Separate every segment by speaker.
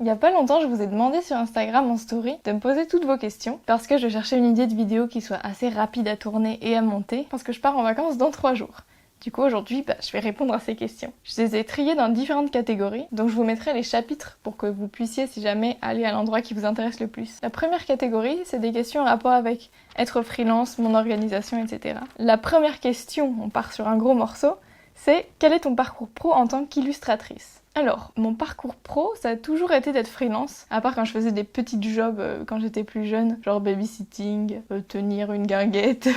Speaker 1: Il y a pas longtemps, je vous ai demandé sur Instagram en story de me poser toutes vos questions parce que je cherchais une idée de vidéo qui soit assez rapide à tourner et à monter parce que je pars en vacances dans 3 jours. Du coup, aujourd'hui, je vais répondre à ces questions. Je les ai triées dans différentes catégories, donc je vous mettrai les chapitres pour que vous puissiez, si jamais, aller à l'endroit qui vous intéresse le plus. La première catégorie, c'est des questions en rapport avec être freelance, mon organisation, etc. La première question, on part sur un gros morceau, c'est quel est ton parcours pro en tant qu'illustratrice ? Alors, mon parcours pro, ça a toujours été d'être freelance, à part quand je faisais des petits jobs quand j'étais plus jeune, genre babysitting, tenir une guinguette,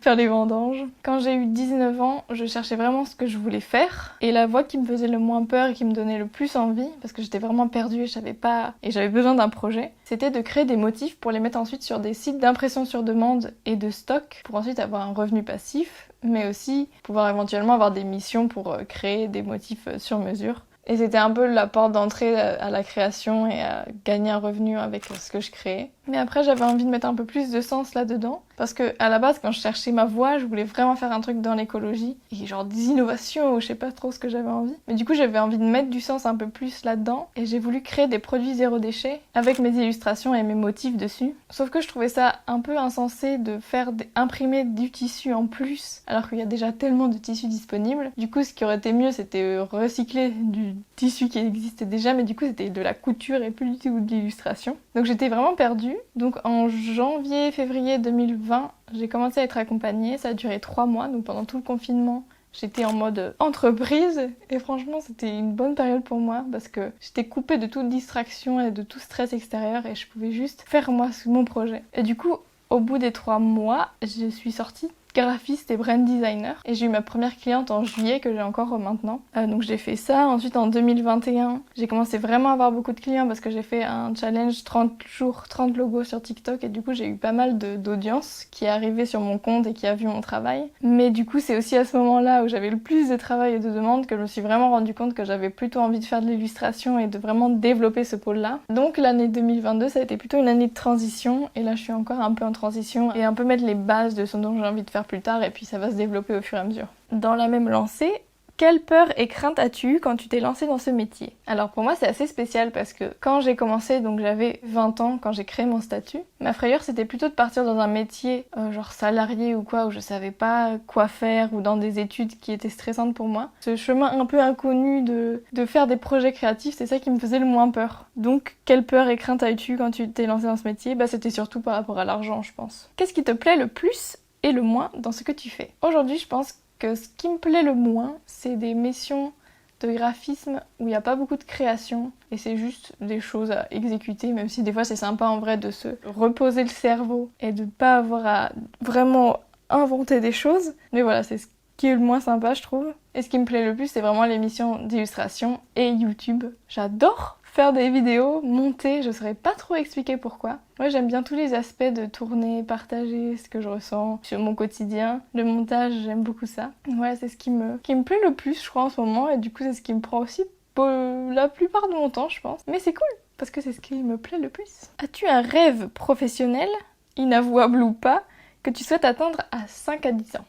Speaker 1: faire les vendanges. Quand j'ai eu 19 ans, je cherchais vraiment ce que je voulais faire, et la voie qui me faisait le moins peur et qui me donnait le plus envie, parce que j'étais vraiment perdue et je savais pas, et j'avais besoin d'un projet, c'était de créer des motifs pour les mettre ensuite sur des sites d'impression sur demande et de stock, pour ensuite avoir un revenu passif, mais aussi pouvoir éventuellement avoir des missions pour créer des motifs sur mesure. Et c'était un peu la porte d'entrée à la création et à gagner un revenu avec ce que je créais. Mais après, j'avais envie de mettre un peu plus de sens là-dedans. Parce que, à la base, quand je cherchais ma voie, je voulais vraiment faire un truc dans l'écologie. Et genre des innovations, ou je sais pas trop ce que j'avais envie. Mais du coup, j'avais envie de mettre du sens un peu plus là-dedans. Et j'ai voulu créer des produits zéro déchet avec mes illustrations et mes motifs dessus. Sauf que je trouvais ça un peu insensé de faire imprimer du tissu en plus, alors qu'il y a déjà tellement de tissus disponibles. Du coup, ce qui aurait été mieux, c'était recycler du tissu qui existait déjà, mais du coup, c'était de la couture et plus du tout de l'illustration. Donc j'étais vraiment perdue. Donc en janvier-février 2020, j'ai commencé à être accompagnée. Ça a duré 3 mois, donc pendant tout le confinement, j'étais en mode entreprise. Et franchement, c'était une bonne période pour moi parce que j'étais coupée de toute distraction et de tout stress extérieur et je pouvais juste faire moi mon projet. Et du coup, au bout des 3 mois, je suis sortie graphiste et brand designer et j'ai eu ma première cliente en juillet que j'ai encore maintenant. Donc j'ai fait ça. Ensuite en 2021, j'ai commencé vraiment à avoir beaucoup de clients parce que j'ai fait un challenge 30 jours, 30 logos sur TikTok et du coup j'ai eu pas mal d'audience qui est arrivée sur mon compte et qui a vu mon travail. Mais du coup c'est aussi à ce moment-là où j'avais le plus de travail et de demandes que je me suis vraiment rendu compte que j'avais plutôt envie de faire de l'illustration et de vraiment développer ce pôle-là. Donc l'année 2022 ça a été plutôt une année de transition et là je suis encore un peu en transition et un peu mettre les bases de ce dont j'ai envie de faire plus tard et puis ça va se développer au fur et à mesure. Dans la même lancée, quelle peur et crainte as-tu eu quand tu t'es lancée dans ce métier? Alors pour moi c'est assez spécial parce que quand j'ai commencé, donc j'avais 20 ans quand j'ai créé mon statut, ma frayeur c'était plutôt de partir dans un métier genre salarié ou quoi où je savais pas quoi faire ou dans des études qui étaient stressantes pour moi. Ce chemin un peu inconnu de faire des projets créatifs, c'est ça qui me faisait le moins peur. Donc quelle peur et crainte as-tu quand tu t'es lancée dans ce métier? C'était surtout par rapport à l'argent je pense. Qu'est-ce qui te plaît le plus et le moins dans ce que tu fais? Aujourd'hui, je pense que ce qui me plaît le moins, c'est des missions de graphisme où il n'y a pas beaucoup de création et c'est juste des choses à exécuter, même si des fois c'est sympa en vrai de se reposer le cerveau et de pas avoir à vraiment inventer des choses. Mais voilà, c'est ce qui est le moins sympa, je trouve. Et ce qui me plaît le plus, c'est vraiment les missions d'illustration et YouTube. J'adore faire des vidéos, monter, je saurais pas trop expliquer pourquoi. Moi j'aime bien tous les aspects de tourner, partager ce que je ressens sur mon quotidien. Le montage, j'aime beaucoup ça. Ouais, c'est ce qui me plaît le plus je crois en ce moment et du coup c'est ce qui me prend aussi la plupart de mon temps je pense. Mais c'est cool parce que c'est ce qui me plaît le plus. As-tu un rêve professionnel, inavouable ou pas, que tu souhaites atteindre à 5 à 10 ans?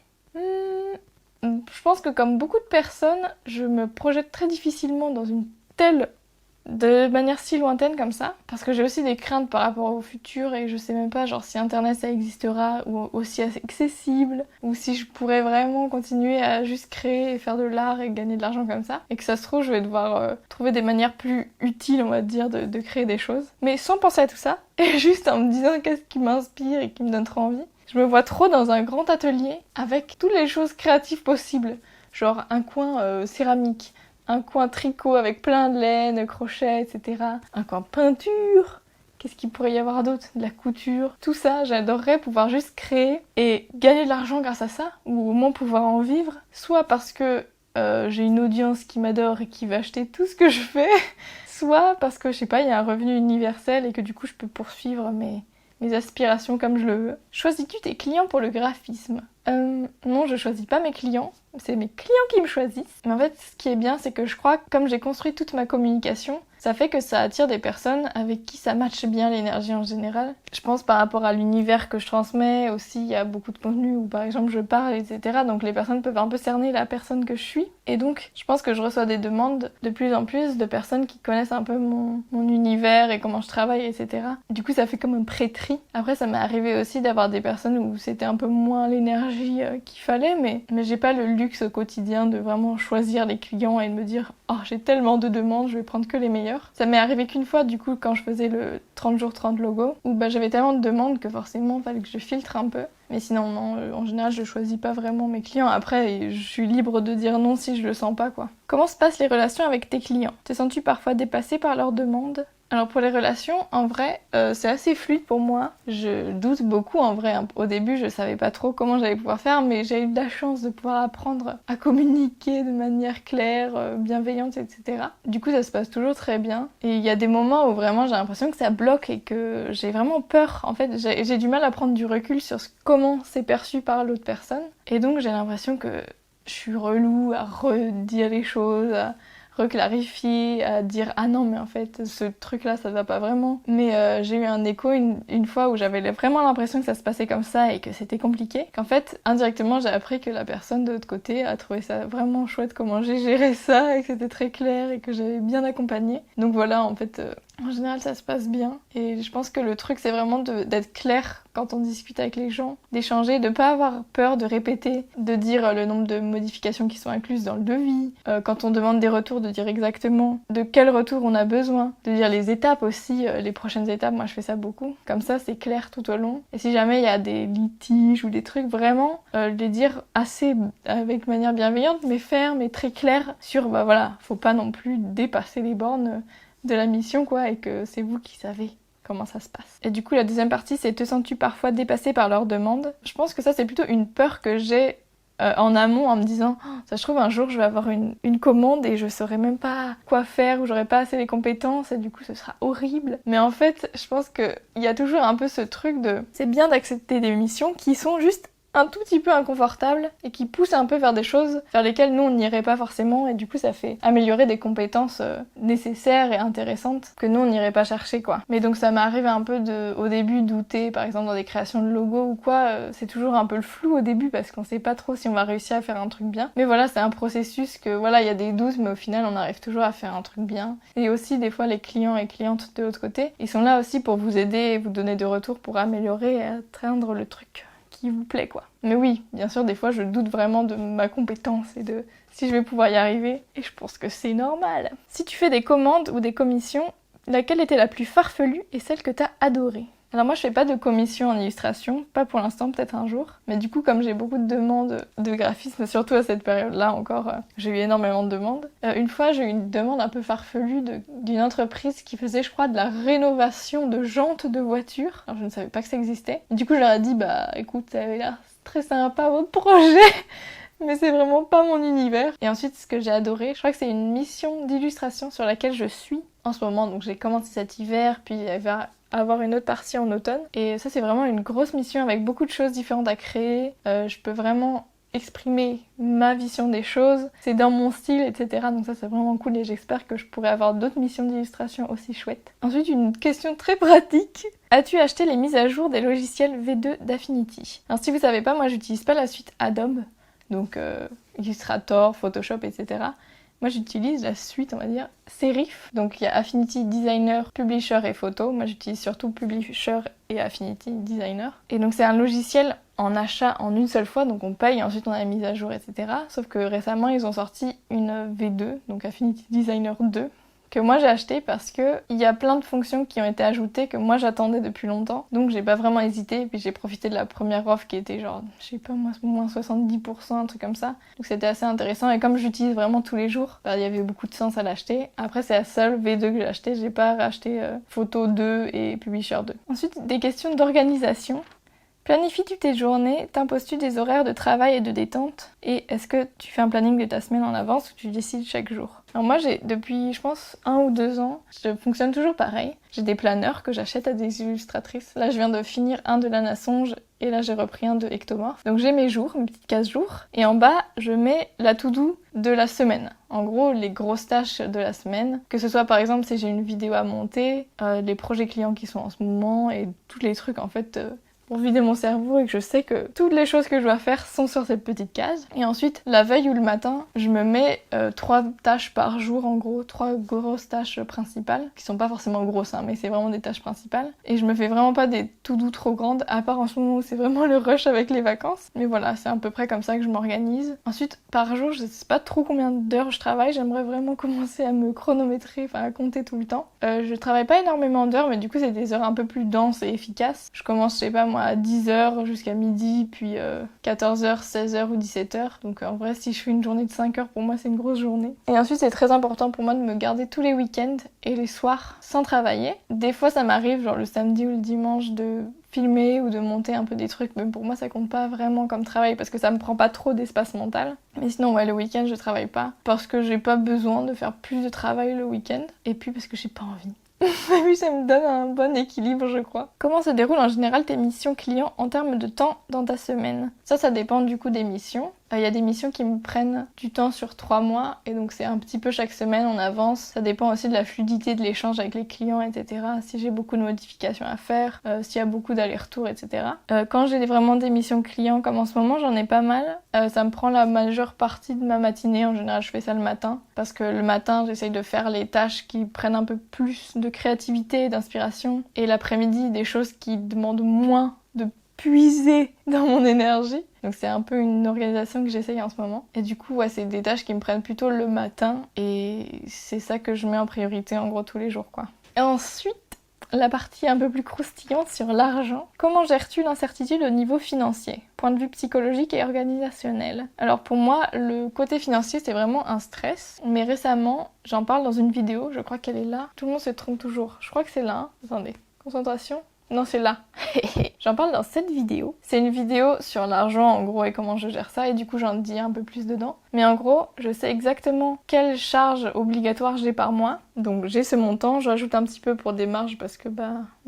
Speaker 1: Je pense que comme beaucoup de personnes, je me projette très difficilement dans une telle de manière si lointaine comme ça, parce que j'ai aussi des craintes par rapport au futur et je sais même pas genre si internet ça existera ou aussi accessible ou si je pourrais vraiment continuer à juste créer et faire de l'art et gagner de l'argent comme ça et que ça se trouve je vais devoir trouver des manières plus utiles on va dire de créer des choses mais sans penser à tout ça et juste en me disant qu'est-ce qui m'inspire et qui me donne trop envie. Je me vois trop dans un grand atelier avec toutes les choses créatives possibles, genre un coin céramique, un coin tricot avec plein de laine, crochet, etc. Un coin peinture. Qu'est-ce qu'il pourrait y avoir d'autre? De la couture. Tout ça, j'adorerais pouvoir juste créer et gagner de l'argent grâce à ça, ou au moins pouvoir en vivre. Soit parce que j'ai une audience qui m'adore et qui va acheter tout ce que je fais, soit parce que, je sais pas, il y a un revenu universel et que du coup je peux poursuivre mes aspirations comme je le veux. Choisis-tu tes clients pour le graphisme? Non, je choisis pas mes clients, c'est mes clients qui me choisissent. Mais en fait, ce qui est bien, c'est que je crois que comme j'ai construit toute ma communication, ça fait que ça attire des personnes avec qui ça matche bien l'énergie en général. Je pense par rapport à l'univers que je transmets aussi, il y a beaucoup de contenu où par exemple je parle, etc. Donc les personnes peuvent un peu cerner la personne que je suis. Et donc je pense que je reçois des demandes de plus en plus de personnes qui connaissent un peu mon univers et comment je travaille, etc. Du coup ça fait comme un pré-tri. Après ça m'est arrivé aussi d'avoir des personnes où c'était un peu moins l'énergie qu'il fallait, mais j'ai pas le luxe au quotidien de vraiment choisir les clients et de me dire « Oh, j'ai tellement de demandes, je vais prendre que les meilleurs ». Ça m'est arrivé qu'une fois, du coup, quand je faisais le 30 jours 30 logos, où j'avais tellement de demandes que forcément, il fallait que je filtre un peu. Mais sinon, non, en général, je choisis pas vraiment mes clients. Après, je suis libre de dire non si je le sens pas, quoi. Comment se passent les relations avec tes clients? Te sens-tu parfois dépassé par leurs demandes? Alors pour les relations, en vrai, c'est assez fluide pour moi. Je doute beaucoup en vrai. Au début, je savais pas trop comment j'allais pouvoir faire, mais j'ai eu de la chance de pouvoir apprendre à communiquer de manière claire, bienveillante, etc. Du coup, ça se passe toujours très bien. Et il y a des moments où vraiment j'ai l'impression que ça bloque et que j'ai vraiment peur. En fait, j'ai du mal à prendre du recul sur comment c'est perçu par l'autre personne. Et donc j'ai l'impression que je suis relou à redire les choses, à reclarifier, à dire ah non mais en fait ce truc là ça va pas vraiment. Mais j'ai eu un écho une fois où j'avais vraiment l'impression que ça se passait comme ça et que c'était compliqué. Qu'en fait indirectement j'ai appris que la personne de l'autre côté a trouvé ça vraiment chouette comment j'ai géré ça et que c'était très clair et que j'avais bien accompagné. Donc voilà en fait en général ça se passe bien et je pense que le truc c'est vraiment d'être clair quand on discute avec les gens, d'échanger, de pas avoir peur de répéter, de dire le nombre de modifications qui sont incluses dans le devis, quand on demande des retours de dire exactement de quel retour on a besoin, de dire les étapes aussi, les prochaines étapes, moi je fais ça beaucoup, comme ça c'est clair tout au long. Et si jamais il y a des litiges ou des trucs, vraiment les dire assez avec manière bienveillante mais ferme et très claire sur bah voilà, faut pas non plus dépasser les bornes de la mission quoi et que c'est vous qui savez comment ça se passe. Et du coup la deuxième partie c'est te sens-tu parfois dépassé par leurs demandes? Je pense que ça c'est plutôt une peur que j'ai en amont en me disant oh, ça se trouve un jour je vais avoir une commande et je saurai même pas quoi faire ou j'aurai pas assez les compétences et du coup ce sera horrible. Mais en fait je pense qu'il y a toujours un peu ce truc de c'est bien d'accepter des missions qui sont juste un tout petit peu inconfortable et qui pousse un peu vers des choses vers lesquelles nous on n'irait pas forcément et du coup ça fait améliorer des compétences nécessaires et intéressantes que nous on n'irait pas chercher quoi. Mais donc ça m'arrive un peu au début douter par exemple dans des créations de logos ou quoi, c'est toujours un peu le flou au début parce qu'on sait pas trop si on va réussir à faire un truc bien. Mais voilà c'est un processus que voilà il y a des doutes mais au final on arrive toujours à faire un truc bien. Et aussi des fois les clients et clientes de l'autre côté, ils sont là aussi pour vous aider et vous donner des retours pour améliorer et atteindre le truc qui vous plaît quoi. Mais oui, bien sûr, des fois je doute vraiment de ma compétence et de si je vais pouvoir y arriver, et je pense que c'est normal. Si tu fais des commandes ou des commissions, laquelle était la plus farfelue et celle que t'as adorée? Alors moi je fais pas de commission en illustration, pas pour l'instant, peut-être un jour. Mais du coup comme j'ai beaucoup de demandes de graphisme, surtout à cette période-là encore, j'ai eu énormément de demandes. Une fois j'ai eu une demande un peu farfelue d'une entreprise qui faisait je crois de la rénovation de jantes de voitures. Alors je ne savais pas que ça existait. Du coup je leur ai dit bah écoute ça avait l'air très sympa votre projet mais c'est vraiment pas mon univers. Et ensuite ce que j'ai adoré, je crois que c'est une mission d'illustration sur laquelle je suis en ce moment. Donc j'ai commencé cet hiver, puis il va avoir une autre partie en automne. Et ça c'est vraiment une grosse mission avec beaucoup de choses différentes à créer. Je peux vraiment exprimer ma vision des choses, c'est dans mon style, etc. Donc ça c'est vraiment cool et j'espère que je pourrai avoir d'autres missions d'illustration aussi chouettes. Ensuite une question très pratique. As-tu acheté les mises à jour des logiciels V2 d'Affinity? Alors si vous savez pas, moi j'utilise pas la suite Adobe, donc Illustrator, Photoshop, etc. Moi j'utilise la suite, on va dire, Serif. Donc il y a Affinity Designer, Publisher et Photo. Moi j'utilise surtout Publisher et Affinity Designer. Et donc c'est un logiciel en achat en une seule fois, donc on paye, ensuite on a la mise à jour, etc. Sauf que récemment ils ont sorti une V2, donc Affinity Designer 2, que moi j'ai acheté parce que il y a plein de fonctions qui ont été ajoutées que moi j'attendais depuis longtemps. Donc j'ai pas vraiment hésité et puis j'ai profité de la première offre qui était genre, je sais pas moi, moins 70%, un truc comme ça. Donc c'était assez intéressant et comme j'utilise vraiment tous les jours, bah, il y avait beaucoup de sens à l'acheter. Après c'est la seule V2 que j'ai acheté, j'ai pas racheté Photo 2 et Publisher 2. Ensuite des questions d'organisation. Planifies-tu tes journées? T'imposes-tu des horaires de travail et de détente? Et est-ce que tu fais un planning de ta semaine en avance ou tu décides chaque jour? Alors moi j'ai depuis je pense 1 ou 2 ans, je fonctionne toujours pareil. J'ai des planeurs que j'achète à des illustratrices. Là je viens de finir un de Lana Songe et là j'ai repris un de Ectomorph. Donc j'ai mes jours, mes petites cases jours, et en bas je mets la to-do de la semaine. En gros, les grosses tâches de la semaine, que ce soit par exemple si j'ai une vidéo à monter, les projets clients qui sont en ce moment et tous les trucs en fait pour vider mon cerveau et que je sais que toutes les choses que je dois faire sont sur cette petite case. Et ensuite, la veille ou le matin, je me mets 3 tâches par jour, en gros, 3 grosses tâches principales, qui sont pas forcément grosses, hein, mais c'est vraiment des tâches principales. Et je me fais vraiment pas des to-do trop grandes, à part en ce moment où c'est vraiment le rush avec les vacances. Mais voilà, c'est à peu près comme ça que je m'organise. Ensuite, par jour, je sais pas trop combien d'heures je travaille, j'aimerais vraiment commencer à me chronométrer, enfin à compter tout le temps. Je travaille pas énormément d'heures, mais du coup c'est des heures un peu plus denses et efficaces. Je commence, je sais pas moi, à 10h jusqu'à midi, puis 14h, 16h ou 17h. Donc en vrai, si je fais une journée de 5 heures, pour moi c'est une grosse journée. Et ensuite, c'est très important pour moi de me garder tous les week-ends et les soirs sans travailler. Des fois, ça m'arrive, genre le samedi ou le dimanche, de filmer ou de monter un peu des trucs, mais pour moi ça compte pas vraiment comme travail parce que ça me prend pas trop d'espace mental. Mais sinon ouais, le week-end je travaille pas parce que j'ai pas besoin de faire plus de travail le week-end et puis parce que j'ai pas envie. Oui, ça me donne un bon équilibre, je crois. Comment se déroulent en général tes missions clients en termes de temps dans ta semaine? Ça dépend du coup des missions. Il y a des missions qui me prennent du temps sur 3 mois et donc c'est un petit peu chaque semaine on avance. Ça dépend aussi de la fluidité de l'échange avec les clients, etc. Si j'ai beaucoup de modifications à faire, s'il y a beaucoup d'allers-retours, etc. Quand j'ai vraiment des missions clients comme en ce moment, j'en ai pas mal. Ça me prend la majeure partie de ma matinée. En général, je fais ça le matin parce que le matin, j'essaye de faire les tâches qui prennent un peu plus de créativité et d'inspiration. Et l'après-midi, des choses qui demandent moins de puiser dans mon énergie. Donc c'est un peu une organisation que j'essaye en ce moment. Et du coup, ouais, c'est des tâches qui me prennent plutôt le matin et c'est ça que je mets en priorité en gros tous les jours, quoi. Et ensuite, la partie un peu plus croustillante sur l'argent. Comment gères-tu l'incertitude au niveau financier? Point de vue psychologique et organisationnel. Alors pour moi, le côté financier, c'est vraiment un stress. Mais récemment, j'en parle dans une vidéo, je crois qu'elle est là. Tout le monde se trompe toujours. Je crois que c'est là. Hein. Attendez, concentration. Non, c'est là. J'en parle dans cette vidéo. C'est une vidéo sur l'argent, en gros, et comment je gère ça, et du coup, j'en dis un peu plus dedans. Mais en gros, je sais exactement quelle charge obligatoire j'ai par mois. Donc, j'ai ce montant, je rajoute un petit peu pour des marges parce que,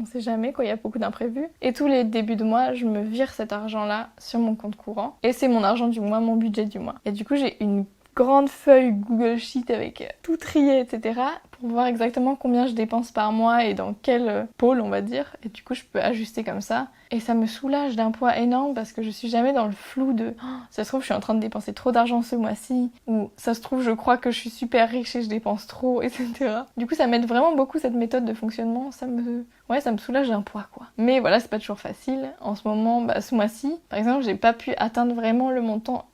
Speaker 1: on sait jamais, quoi, il y a beaucoup d'imprévus. Et tous les débuts de mois, je me vire cet argent-là sur mon compte courant. Et c'est mon argent du mois, mon budget du mois. Et du coup, j'ai une grande feuille Google Sheet avec tout trié, etc. pour voir exactement combien je dépense par mois et dans quel pôle, on va dire. Et du coup, je peux ajuster comme ça. Et ça me soulage d'un poids énorme parce que je suis jamais dans le flou de ça se trouve, je suis en train de dépenser trop d'argent ce mois-ci. Ou ça se trouve, je crois que je suis super riche et je dépense trop, etc. Du coup, ça m'aide vraiment beaucoup cette méthode de fonctionnement. Ça me soulage d'un poids, quoi. Mais voilà, c'est pas toujours facile. En ce moment, ce mois-ci, par exemple, j'ai pas pu atteindre vraiment le montant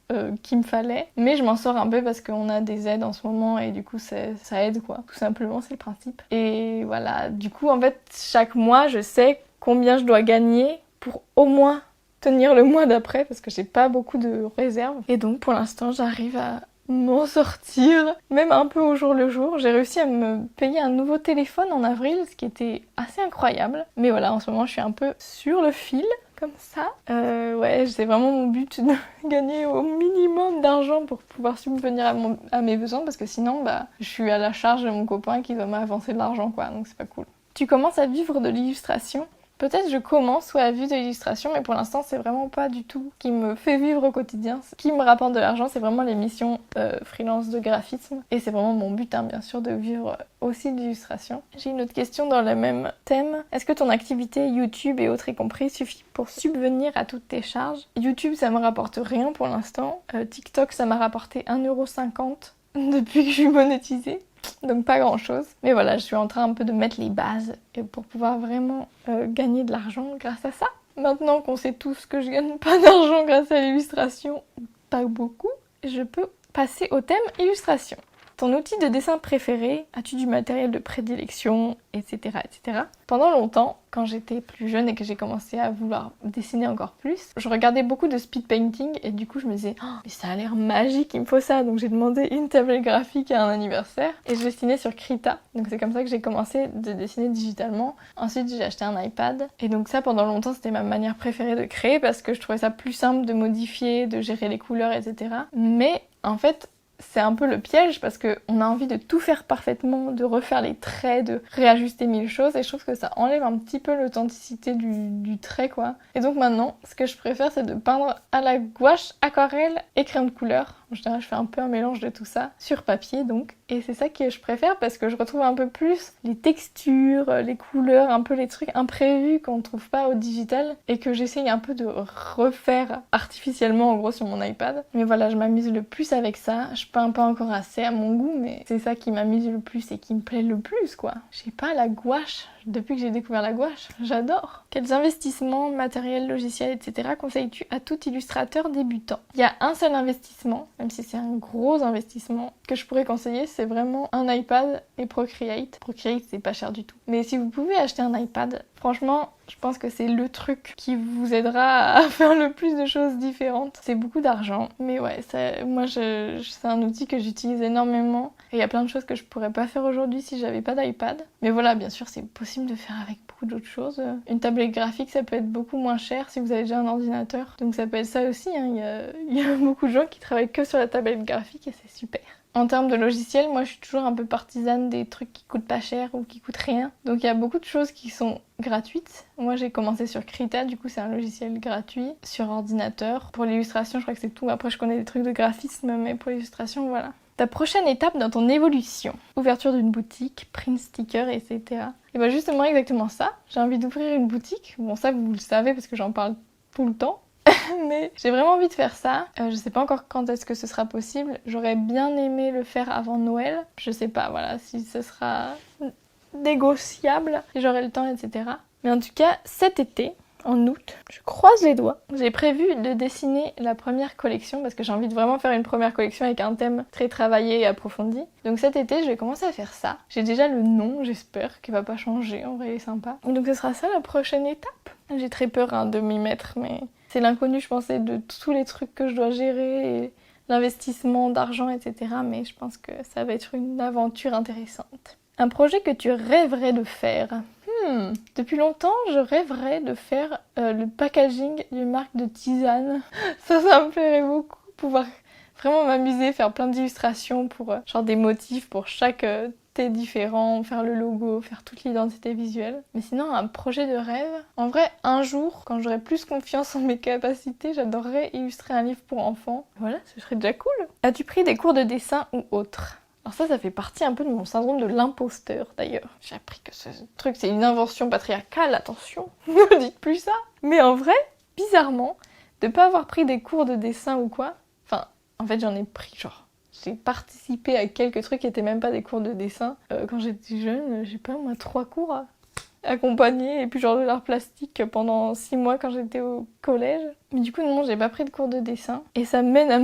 Speaker 1: qu'il me fallait. Mais je m'en sors un peu parce qu'on a des aides en ce moment et du coup, ça aide, quoi. Tout simplement, c'est le principe. Et voilà, du coup, en fait, chaque mois, je sais combien je dois gagner pour au moins tenir le mois d'après parce que j'ai pas beaucoup de réserves. Et donc, pour l'instant, j'arrive à m'en sortir, même un peu au jour le jour. J'ai réussi à me payer un nouveau téléphone en avril, ce qui était assez incroyable. Mais voilà, en ce moment, je suis un peu sur le fil, comme ça. Ouais, c'est vraiment mon but de gagner au minimum d'argent pour pouvoir subvenir à mes besoins, parce que sinon, je suis à la charge de mon copain qui doit m'avancer de l'argent, quoi, donc c'est pas cool. Tu commences à vivre de l'illustration? Peut-être je commence à vivre de l'illustration, mais pour l'instant c'est vraiment pas du tout ce qui me fait vivre au quotidien. Ce qui me rapporte de l'argent, c'est vraiment les missions freelance de graphisme. Et c'est vraiment mon but, bien sûr, de vivre aussi de l'illustration. J'ai une autre question dans le même thème. Est-ce que ton activité YouTube et autres y compris suffit pour subvenir à toutes tes charges? YouTube, ça me rapporte rien pour l'instant. TikTok, ça m'a rapporté 1,50€ depuis que je suis monétisée. Donc pas grand chose. Mais voilà, je suis en train un peu de mettre les bases pour pouvoir vraiment gagner de l'argent grâce à ça. Maintenant qu'on sait tous que je gagne pas d'argent grâce à l'illustration, pas beaucoup, je peux passer au thème illustration. Ton outil de dessin préféré? As-tu du matériel de prédilection, etc., etc. Pendant longtemps, quand j'étais plus jeune et que j'ai commencé à vouloir dessiner encore plus, je regardais beaucoup de speed painting et du coup je me disais mais ça a l'air magique, il me faut ça. Donc j'ai demandé une tablette graphique à un anniversaire et je dessinais sur Krita. Donc c'est comme ça que j'ai commencé de dessiner digitalement. Ensuite j'ai acheté un iPad et donc ça pendant longtemps c'était ma manière préférée de créer parce que je trouvais ça plus simple de modifier, de gérer les couleurs, etc. Mais en fait, c'est un peu le piège parce qu'on a envie de tout faire parfaitement, de refaire les traits, de réajuster mille choses et je trouve que ça enlève un petit peu l'authenticité du trait quoi. Et donc maintenant, ce que je préfère c'est de peindre à la gouache, aquarelle et crayon de couleur. En général, je fais un peu un mélange de tout ça sur papier donc. Et c'est ça que je préfère parce que je retrouve un peu plus les textures, les couleurs, un peu les trucs imprévus qu'on ne trouve pas au digital et que j'essaye un peu de refaire artificiellement en gros sur mon iPad. Mais voilà, je m'amuse le plus avec ça. Je peins pas encore assez à mon goût, mais c'est ça qui m'amuse le plus et qui me plaît le plus quoi. Je sais pas, la gouache, depuis que j'ai découvert la gouache, j'adore. Quels investissements, matériels, logiciels, etc. conseilles-tu à tout illustrateur débutant? Il y a un seul investissement, même si c'est un gros investissement, que je pourrais conseiller, c'est vraiment un iPad et Procreate. Procreate, c'est pas cher du tout. Mais si vous pouvez acheter un iPad, franchement, je pense que c'est le truc qui vous aidera à faire le plus de choses différentes. C'est beaucoup d'argent, mais ouais, moi c'est un outil que j'utilise énormément. Et il y a plein de choses que je pourrais pas faire aujourd'hui si j'avais pas d'iPad. Mais voilà, bien sûr, c'est possible de faire avec beaucoup d'autres choses. Une tablette graphique, ça peut être beaucoup moins cher si vous avez déjà un ordinateur. Donc ça peut être ça aussi, hein. Il y a beaucoup de gens qui travaillent que sur la tablette graphique et c'est super. En termes de logiciels, moi je suis toujours un peu partisane des trucs qui coûtent pas cher ou qui coûtent rien. Donc il y a beaucoup de choses qui sont gratuites. Moi j'ai commencé sur Krita, du coup c'est un logiciel gratuit sur ordinateur. Pour l'illustration, je crois que c'est tout. Après je connais des trucs de graphisme, mais pour l'illustration, voilà. Ta prochaine étape dans ton évolution. Ouverture d'une boutique, print sticker, etc. Et bien justement exactement ça. J'ai envie d'ouvrir une boutique. Bon ça vous le savez parce que j'en parle tout le temps. Mais j'ai vraiment envie de faire ça. Je sais pas encore quand est-ce que ce sera possible. J'aurais bien aimé le faire avant Noël. Je sais pas, voilà, si ce sera négociable, si j'aurai le temps, etc. Mais en tout cas, cet été, en août, je croise les doigts. J'ai prévu de dessiner la première collection parce que j'ai envie de vraiment faire une première collection avec un thème très travaillé et approfondi. Donc cet été, je vais commencer à faire ça. J'ai déjà le nom, j'espère, qu'il va pas changer, en vrai il est sympa. Donc ce sera ça la prochaine étape. J'ai très peur de m'y mettre, mais c'est l'inconnu, je pensais, de tous les trucs que je dois gérer et l'investissement d'argent, etc. Mais je pense que ça va être une aventure intéressante. Un projet que tu rêverais de faire? Depuis longtemps, je rêverais de faire le packaging d'une marque de tisane. Ça me plairait beaucoup. Pouvoir vraiment m'amuser, faire plein d'illustrations pour genre des motifs pour chaque thé différent, faire le logo, faire toute l'identité visuelle. Mais sinon, un projet de rêve. En vrai, un jour, quand j'aurai plus confiance en mes capacités, j'adorerais illustrer un livre pour enfants. Voilà, ce serait déjà cool. As-tu pris des cours de dessin ou autre? Alors ça fait partie un peu de mon syndrome de l'imposteur d'ailleurs. J'ai appris que ce truc c'est une invention patriarcale, attention, ne dites plus ça. Mais en vrai, bizarrement, de pas avoir pris des cours de dessin ou quoi, enfin, en fait j'en ai pris genre, j'ai participé à quelques trucs qui étaient même pas des cours de dessin. Quand j'étais jeune, j'ai pas moi 3 cours accompagnés et puis genre de l'art plastique pendant 6 mois quand j'étais au collège. Mais du coup non, j'ai pas pris de cours de dessin. Et ça mène à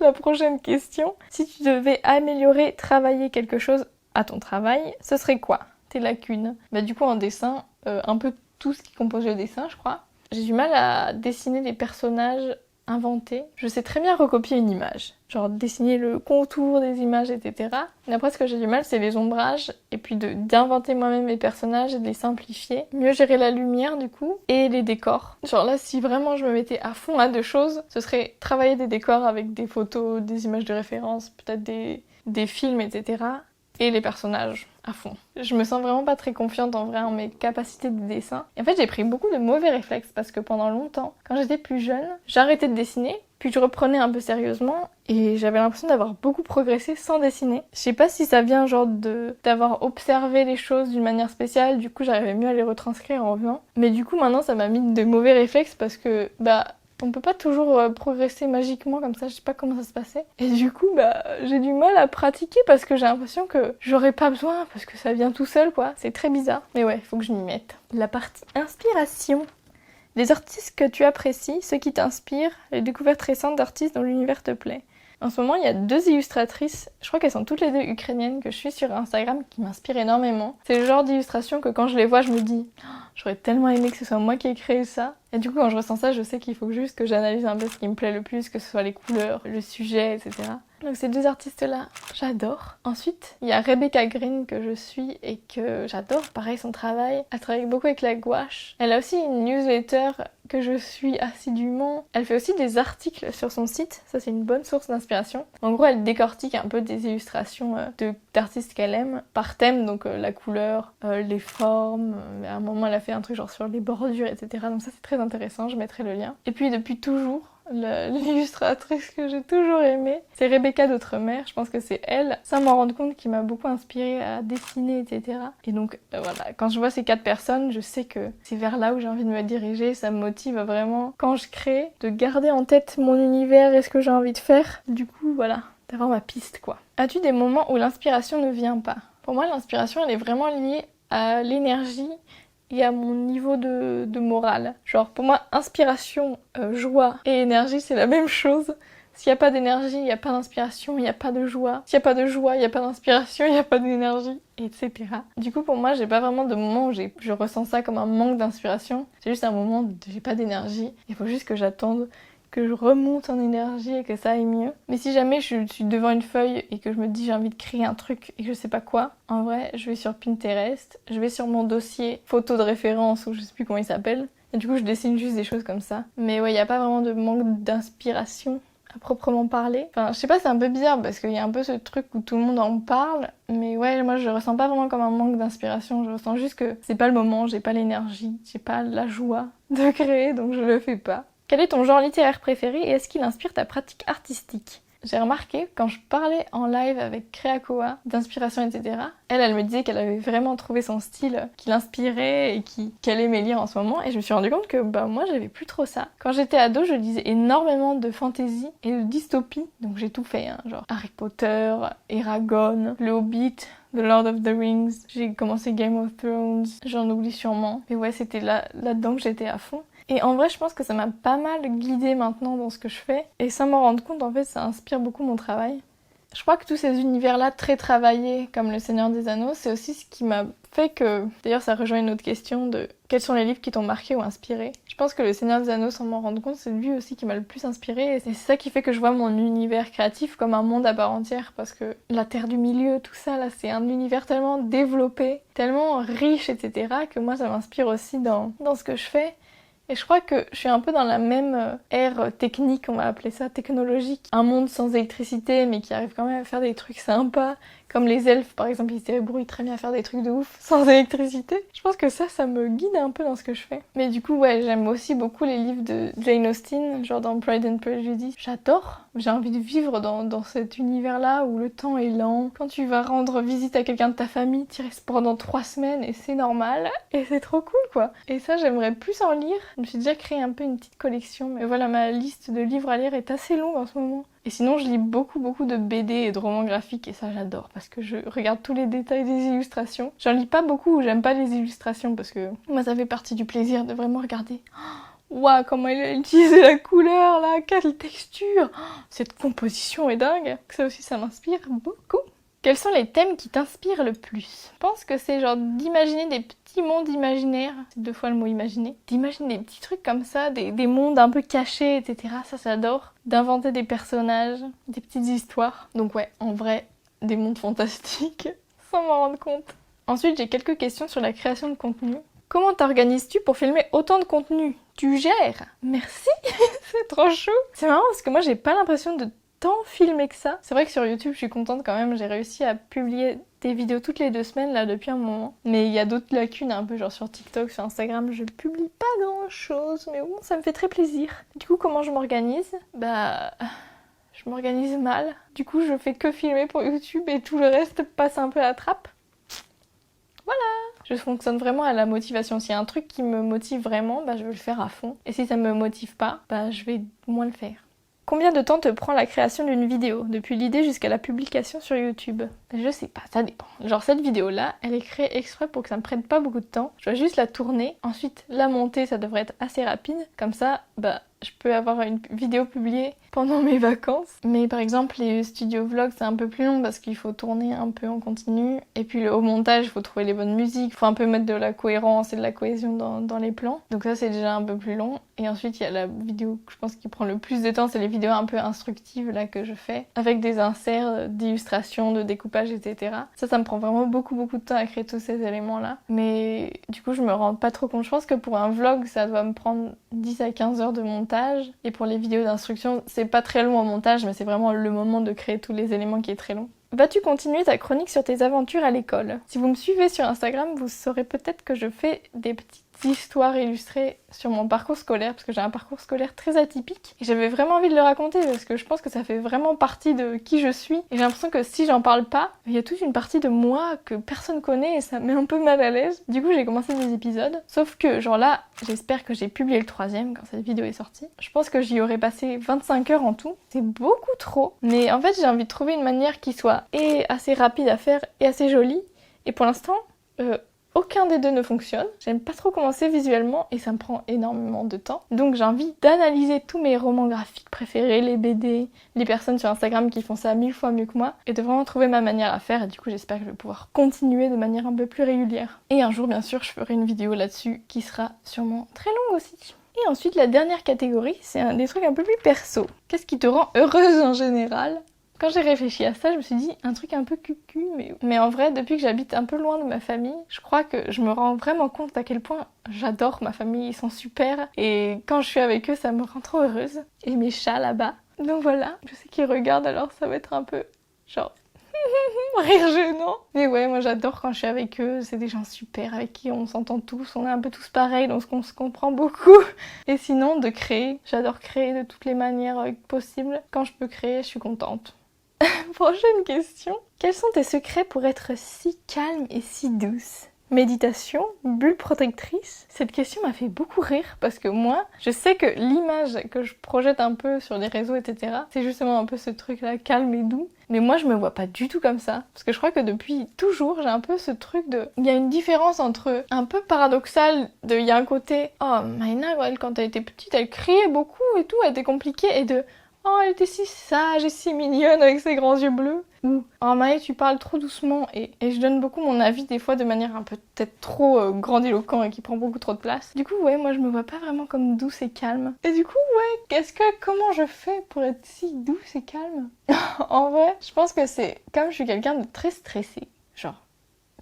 Speaker 1: la prochaine question. Si tu devais améliorer, travailler quelque chose à ton travail, ce serait quoi? Tes lacunes? Bah du coup en dessin, un peu tout ce qui compose le dessin je crois. J'ai du mal à dessiner des personnages inventés. Je sais très bien recopier une image, genre dessiner le contour des images, etc. Mais après ce que j'ai du mal c'est les ombrages et puis d'inventer moi-même mes personnages et de les simplifier. Mieux gérer la lumière du coup et les décors. Genre là si vraiment je me mettais à fond à 2 choses, ce serait travailler des décors avec des photos, des images de référence, peut-être des films, etc. Et les personnages à fond. Je me sens vraiment pas très confiante en vrai en mes capacités de dessin. Et en fait j'ai pris beaucoup de mauvais réflexes parce que pendant longtemps, quand j'étais plus jeune, j'arrêtais de dessiner, puis je reprenais un peu sérieusement et j'avais l'impression d'avoir beaucoup progressé sans dessiner. Je sais pas si ça vient genre d'avoir observé les choses d'une manière spéciale, du coup j'arrivais mieux à les retranscrire en revenant. Mais du coup maintenant ça m'a mis de mauvais réflexes parce que on peut pas toujours progresser magiquement comme ça, je sais pas comment ça se passait. Et du coup, j'ai du mal à pratiquer parce que j'ai l'impression que j'aurais pas besoin, parce que ça vient tout seul, quoi. C'est très bizarre. Mais ouais, faut que je m'y mette. La partie inspiration. Les artistes que tu apprécies, ceux qui t'inspirent, les découvertes récentes d'artistes dont l'univers te plaît. En ce moment, il y a 2 illustratrices, je crois qu'elles sont toutes les 2 ukrainiennes, que je suis sur Instagram, qui m'inspirent énormément. C'est le genre d'illustration que quand je les vois, je me dis oh, j'aurais tellement aimé que ce soit moi qui ai créé ça. Et du coup, quand je ressens ça, je sais qu'il faut juste que j'analyse un peu ce qui me plaît le plus, que ce soit les couleurs, le sujet, etc. Donc ces deux artistes-là, j'adore. Ensuite, il y a Rebecca Green que je suis et que j'adore. Pareil, son travail. Elle travaille beaucoup avec la gouache. Elle a aussi une newsletter que je suis assidûment. Elle fait aussi des articles sur son site. Ça, c'est une bonne source d'inspiration. En gros, elle décortique un peu des illustrations d'artistes qu'elle aime par thème. Donc la couleur, les formes. À un moment, elle a fait un truc genre sur les bordures, etc. Donc ça, c'est très intéressant. Je mettrai le lien. Et puis, depuis toujours, l'illustratrice que j'ai toujours aimée, c'est Rebecca d'Outremer. Je pense que c'est elle, sans m'en rendre compte, qui m'a beaucoup inspirée à dessiner, etc. Et donc voilà, quand je vois ces 4 personnes, je sais que c'est vers là où j'ai envie de me diriger. Ça me motive vraiment, quand je crée, de garder en tête mon univers et ce que j'ai envie de faire. Du coup, voilà, c'est vraiment ma piste, quoi. As-tu des moments où l'inspiration ne vient pas? Pour moi, l'inspiration, elle est vraiment liée à l'énergie et à mon niveau de morale. Genre pour moi, inspiration, joie et énergie, c'est la même chose. S'il n'y a pas d'énergie, il n'y a pas d'inspiration, il n'y a pas de joie. S'il n'y a pas de joie, il n'y a pas d'inspiration, il n'y a pas d'énergie, etc. Du coup, pour moi, j'ai pas vraiment de moment où je ressens ça comme un manque d'inspiration. C'est juste un moment où j'ai pas d'énergie. Il faut juste que j'attende que je remonte en énergie et que ça aille mieux. Mais si jamais je suis devant une feuille et que je me dis j'ai envie de créer un truc et que je sais pas quoi, en vrai, je vais sur Pinterest, je vais sur mon dossier photo de référence ou je sais plus comment il s'appelle, et du coup je dessine juste des choses comme ça. Mais ouais, il y a pas vraiment de manque d'inspiration à proprement parler. Enfin, je sais pas, c'est un peu bizarre parce qu'il y a un peu ce truc où tout le monde en parle, mais ouais, moi je le ressens pas vraiment comme un manque d'inspiration, je ressens juste que c'est pas le moment, j'ai pas l'énergie, j'ai pas la joie de créer, donc je le fais pas. Quel est ton genre littéraire préféré et est-ce qu'il inspire ta pratique artistique? J'ai remarqué, quand je parlais en live avec Kreakoa d'inspiration, etc., elle me disait qu'elle avait vraiment trouvé son style qui l'inspirait et qu'elle aimait lire en ce moment, et je me suis rendu compte que moi j'avais plus trop ça. Quand j'étais ado, je lisais énormément de fantasy et de dystopie, donc j'ai tout fait, hein, genre Harry Potter, Eragon, Le Hobbit, The Lord of the Rings, j'ai commencé Game of Thrones, j'en oublie sûrement, mais ouais, c'était là-dedans que j'étais à fond. Et en vrai, je pense que ça m'a pas mal guidée maintenant dans ce que je fais. Et sans m'en rendre compte, en fait, ça inspire beaucoup mon travail. Je crois que tous ces univers-là très travaillés, comme Le Seigneur des Anneaux, c'est aussi ce qui m'a fait que... D'ailleurs, ça rejoint une autre question de quels sont les livres qui t'ont marqué ou inspiré. Je pense que Le Seigneur des Anneaux, sans m'en rendre compte, c'est lui aussi qui m'a le plus inspiré. Et c'est ça qui fait que je vois mon univers créatif comme un monde à part entière. Parce que la Terre du Milieu, tout ça, là, c'est un univers tellement développé, tellement riche, etc. que moi, ça m'inspire aussi dans ce que je fais. Et je crois que je suis un peu dans la même ère technique, on va appeler ça technologique. Un monde sans électricité, mais qui arrive quand même à faire des trucs sympas. Comme les elfes, par exemple, ils se débrouillent très bien à faire des trucs de ouf sans électricité. Je pense que ça me guide un peu dans ce que je fais. Mais du coup, ouais, j'aime aussi beaucoup les livres de Jane Austen, genre dans Pride and Prejudice. J'adore. J'ai envie de vivre dans cet univers-là où le temps est lent. Quand tu vas rendre visite à quelqu'un de ta famille, tu restes pendant 3 semaines et c'est normal. Et c'est trop cool, quoi. Et ça, j'aimerais plus en lire. Je me suis déjà créé un peu une petite collection. Mais voilà, ma liste de livres à lire est assez longue en ce moment. Et sinon, je lis beaucoup de BD et de romans graphiques et ça, j'adore parce que je regarde tous les détails des illustrations. J'en lis pas beaucoup, j'aime pas les illustrations parce que moi, ça fait partie du plaisir de vraiment regarder. Waouh, comment elle a utilisé la couleur là, quelle texture! Cette composition est dingue. Ça aussi, ça m'inspire beaucoup. Quels sont les thèmes qui t'inspirent le plus? Je pense que c'est genre d'imaginer des petits mondes imaginaires, c'est 2 fois le mot imaginer, d'imaginer des petits trucs comme ça, des mondes un peu cachés, etc. Ça j'adore. D'inventer des personnages, des petites histoires. Donc ouais, en vrai, des mondes fantastiques, sans m'en rendre compte. Ensuite, j'ai quelques questions sur la création de contenu. Comment t'organises-tu pour filmer autant de contenu? Tu gères? Merci. C'est trop chou. C'est marrant parce que moi j'ai pas l'impression de tant filmer que ça. C'est vrai que sur YouTube, je suis contente quand même. J'ai réussi à publier des vidéos toutes les 2 semaines là depuis un moment. Mais il y a d'autres lacunes un peu, genre sur TikTok, sur Instagram, je publie pas grand chose. Mais bon, ça me fait très plaisir. Du coup, comment je m'organise? Je m'organise mal. Du coup, je fais que filmer pour YouTube et tout le reste passe un peu à la trappe. Voilà! Je fonctionne vraiment à la motivation. S'il y a un truc qui me motive vraiment, je vais le faire à fond. Et si ça me motive pas, je vais moins le faire. Combien de temps te prend la création d'une vidéo, depuis l'idée jusqu'à la publication sur YouTube? Je sais pas, ça dépend. Genre cette vidéo-là, elle est créée exprès pour que ça me prenne pas beaucoup de temps. Je dois juste la tourner, ensuite la monter, ça devrait être assez rapide. Comme ça, je peux avoir une vidéo publiée pendant mes vacances. Mais par exemple, les studio vlogs, c'est un peu plus long parce qu'il faut tourner un peu en continu. Et puis au montage, il faut trouver les bonnes musiques, il faut un peu mettre de la cohérence et de la cohésion dans les plans. Donc ça, c'est déjà un peu plus long. Et ensuite, il y a la vidéo que je pense qui prend le plus de temps, c'est les vidéos un peu instructives là que je fais, avec des inserts d'illustrations, de découpage, etc. Ça me prend vraiment beaucoup de temps à créer tous ces éléments-là. Mais du coup, je me rends pas trop compte. Je pense que pour un vlog, ça doit me prendre 10 à 15 heures de montage. Et pour les vidéos d'instruction, c'est pas très long en montage, mais c'est vraiment le moment de créer tous les éléments qui est très long. Vas-tu continuer ta chronique sur tes aventures à l'école? Si vous me suivez sur Instagram, vous saurez peut-être que je fais des petites histoires illustrées sur mon parcours scolaire, parce que j'ai un parcours scolaire très atypique. Et j'avais vraiment envie de le raconter, parce que je pense que ça fait vraiment partie de qui je suis. Et j'ai l'impression que si j'en parle pas, il y a toute une partie de moi que personne connaît et ça me met un peu mal à l'aise. Du coup, j'ai commencé des épisodes. Sauf que, genre là, j'espère que j'ai publié le 3e quand cette vidéo est sortie. Je pense que j'y aurais passé 25 heures en tout. C'est beaucoup trop. Mais en fait, j'ai envie de trouver une manière qui soit et assez rapide à faire et assez jolie. Et pour l'instant, aucun des deux ne fonctionne. J'aime pas trop commencer visuellement et ça me prend énormément de temps. Donc j'ai envie d'analyser tous mes romans graphiques préférés, les BD, les personnes sur Instagram qui font ça 1000 fois mieux que moi et de vraiment trouver ma manière à faire. Et du coup j'espère que je vais pouvoir continuer de manière un peu plus régulière. Et un jour bien sûr je ferai une vidéo là-dessus qui sera sûrement très longue aussi. Et ensuite la dernière catégorie c'est des trucs un peu plus perso. Qu'est-ce qui te rend heureuse en général ? Quand j'ai réfléchi à ça, je me suis dit un truc un peu cucu, mais en vrai, depuis que j'habite un peu loin de ma famille, je crois que je me rends vraiment compte à quel point j'adore ma famille, ils sont super, et quand je suis avec eux, ça me rend trop heureuse. Et mes chats là-bas. Donc voilà, je sais qu'ils regardent, alors ça va être un peu genre rire gênant. Mais ouais, moi j'adore quand je suis avec eux, c'est des gens super avec qui on s'entend tous, on est un peu tous pareils, donc on se comprend beaucoup. Et sinon, de créer, j'adore créer de toutes les manières possibles. Quand je peux créer, je suis contente. Prochaine question. Quels sont tes secrets pour être si calme et si douce? Méditation, bulle protectrice? Cette question m'a fait beaucoup rire parce que moi, je sais que l'image que je projette un peu sur les réseaux, etc., c'est justement un peu ce truc-là, calme et doux. Mais moi, je me vois pas du tout comme ça. Parce que je crois que depuis toujours, j'ai un peu ce truc de... Il y a une différence entre un peu paradoxal de... Il y a un côté... Oh, Maïna, elle, quand elle était petite, elle criait beaucoup et tout, elle était compliquée. Et de... Oh, elle était si sage et si mignonne avec ses grands yeux bleus. Ou oh Maë, tu parles trop doucement. Et je donne beaucoup mon avis des fois de manière un peu peut-être trop grandiloquent et qui prend beaucoup trop de place. Du coup, ouais, moi je me vois pas vraiment comme douce et calme. Et du coup, ouais, comment je fais pour être si douce et calme? En vrai, je pense que c'est comme je suis quelqu'un de très stressé. Genre,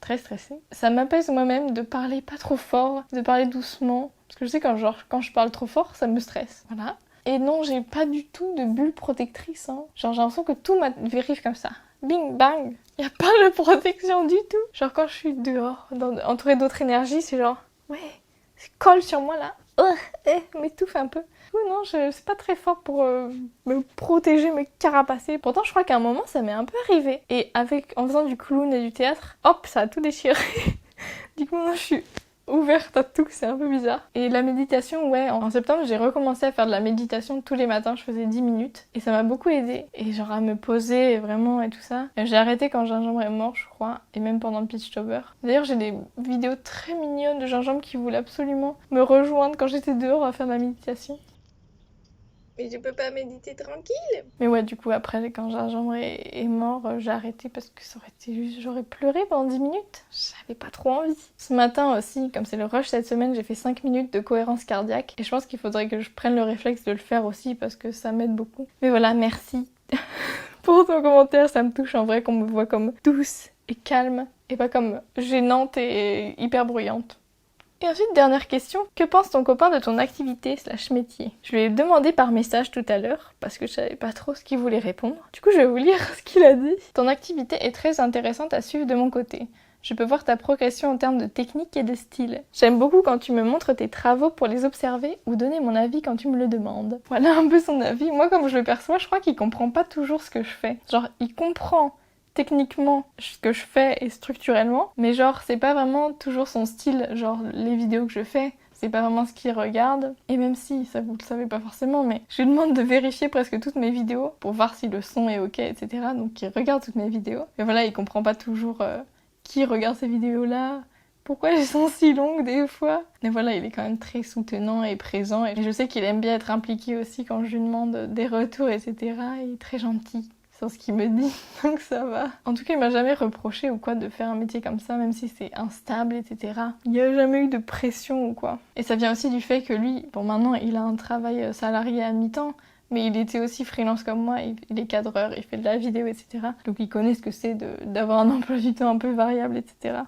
Speaker 1: très stressé. Ça m'apaise moi-même de parler pas trop fort, de parler doucement. Parce que je sais quand je parle trop fort, ça me stresse. Voilà. Et non, j'ai pas du tout de bulle protectrice, hein. Genre, j'ai l'impression que tout m'arrive comme ça. Bing, bang. Y a pas de protection du tout. Genre, quand je suis dehors, entourée d'autres énergies, c'est genre... Ouais, ça colle sur moi, là. M'étouffe un peu. Non, c'est pas très fort pour me protéger, me carapacer. Pourtant, je crois qu'à un moment, ça m'est un peu arrivé. Et en faisant du clown et du théâtre, hop, ça a tout déchiré. Du coup, moi, je suis... ouverte à tout, c'est un peu bizarre. Et la méditation, ouais, en septembre, j'ai recommencé à faire de la méditation tous les matins, je faisais 10 minutes. Et ça m'a beaucoup aidée. Et genre à me poser vraiment et tout ça. J'ai arrêté quand Gingembre est mort, je crois, et même pendant le Pitchtober. D'ailleurs, j'ai des vidéos très mignonnes de Gingembre qui voulaient absolument me rejoindre quand j'étais dehors à faire de la méditation. Mais je peux pas méditer tranquille. Mais ouais, du coup, après, quand Gingembre est mort, j'ai arrêté parce que ça aurait été juste... J'aurais pleuré pendant 10 minutes. J'avais pas trop envie. Ce matin aussi, comme c'est le rush cette semaine, j'ai fait 5 minutes de cohérence cardiaque. Et je pense qu'il faudrait que je prenne le réflexe de le faire aussi parce que ça m'aide beaucoup. Mais voilà, merci pour ton commentaire. Ça me touche en vrai qu'on me voit comme douce et calme et pas comme gênante et hyper bruyante. Et ensuite, dernière question, que pense ton copain de ton activité / métier? Je lui ai demandé par message tout à l'heure, parce que je savais pas trop ce qu'il voulait répondre. Du coup, je vais vous lire ce qu'il a dit. Ton activité est très intéressante à suivre de mon côté. Je peux voir ta progression en termes de technique et de style. J'aime beaucoup quand tu me montres tes travaux pour les observer ou donner mon avis quand tu me le demandes. Voilà un peu son avis. Moi, comme je le perçois, je crois qu'il comprend pas toujours ce que je fais. Genre, il comprend techniquement ce que je fais et structurellement, mais genre c'est pas vraiment toujours son style, genre les vidéos que je fais, c'est pas vraiment ce qu'il regarde, et même si, ça vous le savez pas forcément, mais je lui demande de vérifier presque toutes mes vidéos pour voir si le son est ok, etc. Donc il regarde toutes mes vidéos, et voilà, il comprend pas toujours qui regarde ces vidéos là, pourquoi elles sont si longues des fois. Mais voilà, il est quand même très soutenant et présent. Et je sais qu'il aime bien être impliqué aussi quand je lui demande des retours, etc. Il est très gentil sur ce qu'il me dit, donc ça va. En tout cas, il m'a jamais reproché ou quoi de faire un métier comme ça, même si c'est instable, etc. Il n'y a jamais eu de pression ou quoi. Et ça vient aussi du fait que lui, bon maintenant, il a un travail salarié à mi-temps, mais il était aussi freelance comme moi, il est cadreur, il fait de la vidéo, etc. Donc il connaît ce que c'est d'avoir un emploi du temps un peu variable, etc.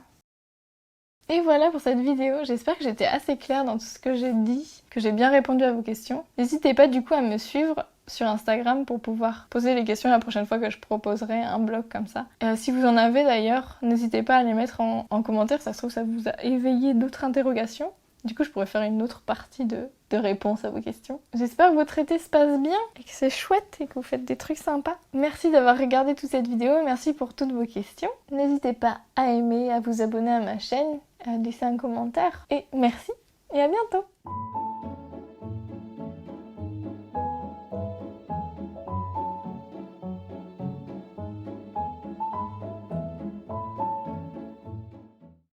Speaker 1: Et voilà pour cette vidéo, j'espère que j'étais assez claire dans tout ce que j'ai dit, que j'ai bien répondu à vos questions. N'hésitez pas du coup à me suivre sur Instagram pour pouvoir poser les questions la prochaine fois que je proposerai un blog comme ça. Si vous en avez d'ailleurs, n'hésitez pas à les mettre en commentaire, ça se trouve ça vous a éveillé d'autres interrogations. Du coup, je pourrais faire une autre partie de réponses à vos questions. J'espère que votre été se passe bien et que c'est chouette et que vous faites des trucs sympas. Merci d'avoir regardé toute cette vidéo, merci pour toutes vos questions. N'hésitez pas à aimer, à vous abonner à ma chaîne, à laisser un commentaire. Et merci et à bientôt!